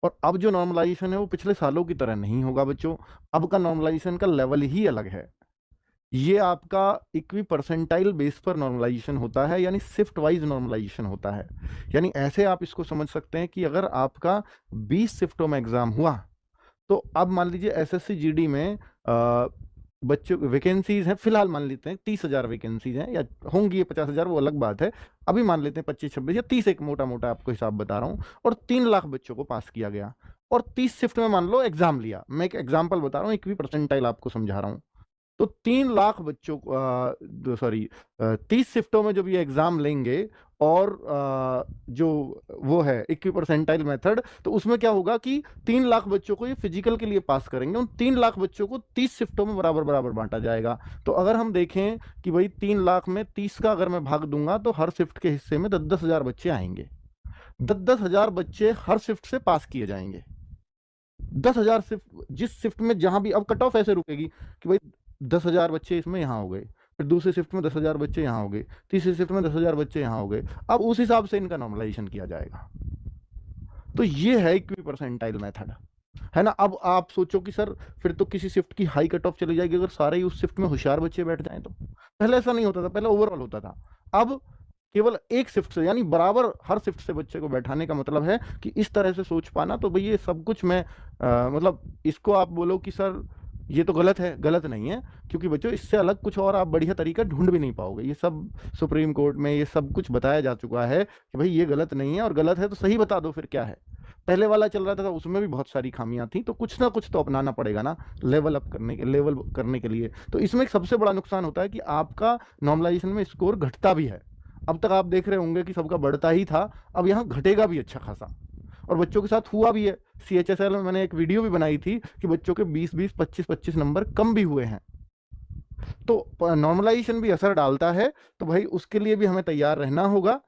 और अब जो नॉर्मलाइजेशन है वो पिछले सालों की तरह नहीं होगा बच्चों। अब का नॉर्मलाइजेशन का लेवल ही अलग है। ये आपका इक्वी परसेंटाइल बेस पर नॉर्मलाइजेशन होता है, यानी शिफ्ट वाइज नॉर्मलाइजेशन होता है। यानी ऐसे आप इसको समझ सकते हैं कि अगर आपका 20 शिफ्टों में एग्जाम हुआ, तो अब मान लीजिए एसएससी जीडी में बच्चों वैकेंसीज हैं, फिलहाल मान लेते हैं 30,000 वैकेंसीज हैं, या होंगी ये 50,000, वो अलग बात है। अभी मान लेते हैं 25-26 या 30, एक मोटा मोटा आपको हिसाब बता रहा हूँ, और 3 लाख बच्चों को पास किया गया, और 30 शिफ्ट में मान लो एग्जाम लिया। मैं एक एग्जाम्पल बता रहा हूँ, इक्वी परसेंटाइल आपको समझा रहा हूँ। तो 3 लाख बच्चों को, सॉरी, 30 शिफ्टों में जब ये एग्जाम लेंगे, और जो वो है इक्वी परसेंटाइल मेथड, तो उसमें क्या होगा कि 3 लाख बच्चों को ये फिजिकल के लिए पास करेंगे, उन 3 लाख बच्चों को 30 शिफ्टों में बराबर बराबर बांटा जाएगा। तो अगर हम देखें कि भाई 3 लाख में 30 का अगर मैं भाग दूंगा, तो हर शिफ्ट के हिस्से में 10-10 हजार बच्चे आएंगे। 10-10 हजार बच्चे हर शिफ्ट से पास किए जाएंगे। 10 हजार शिफ्ट, जिस शिफ्ट में जहां भी, अब कट ऑफ ऐसे रुकेगी कि भाई 10 हजार बच्चे इसमें यहाँ हो गए, फिर दूसरे शिफ्ट में 10 हजार बच्चे यहाँ हो गए, तीसरे शिफ्ट में 10 हजार बच्चे यहाँ हो गए। अब उस हिसाब से इनका नॉर्मलाइजेशन किया जाएगा। तो ये है इक्वी परसेंटाइल मेथड, है ना। अब आप सोचो कि सर फिर तो किसी शिफ्ट की हाई कट ऑफ चली जाएगी अगर सारे ही उस शिफ्ट में होशियार बच्चे बैठ जाएं तो। पहले ऐसा नहीं होता था, पहले ओवरऑल होता था। अब केवल एक शिफ्ट से, यानी बराबर हर शिफ्ट से बच्चे को बैठाने का मतलब है कि इस तरह से सोच पाना। तो भाई ये सब कुछ मैं मतलब इसको आप बोलो कि सर ये तो गलत है, गलत नहीं है, क्योंकि बच्चों इससे अलग कुछ और आप बढ़िया तरीका ढूंढ भी नहीं पाओगे। ये सब सुप्रीम कोर्ट में ये सब कुछ बताया जा चुका है कि भाई ये गलत नहीं है, और गलत है तो सही बता दो फिर क्या है। पहले वाला चल रहा था उसमें भी बहुत सारी खामियां थी, तो कुछ ना कुछ तो अपनाना पड़ेगा ना, लेवल करने के लिए। तो इसमें एक सबसे बड़ा नुकसान होता है कि आपका नॉर्मलाइजेशन में स्कोर घटता भी है। अब तक आप देख रहे होंगे कि सबका बढ़ता ही था, अब यहाँ घटेगा भी अच्छा खासा। और बच्चों के साथ हुआ भी है। सीएचएसएल में मैंने एक वीडियो भी बनाई थी कि बच्चों के 20-20, 25-25 नंबर कम भी हुए हैं। तो नॉर्मलाइजेशन भी असर डालता है, तो भाई उसके लिए भी हमें तैयार रहना होगा।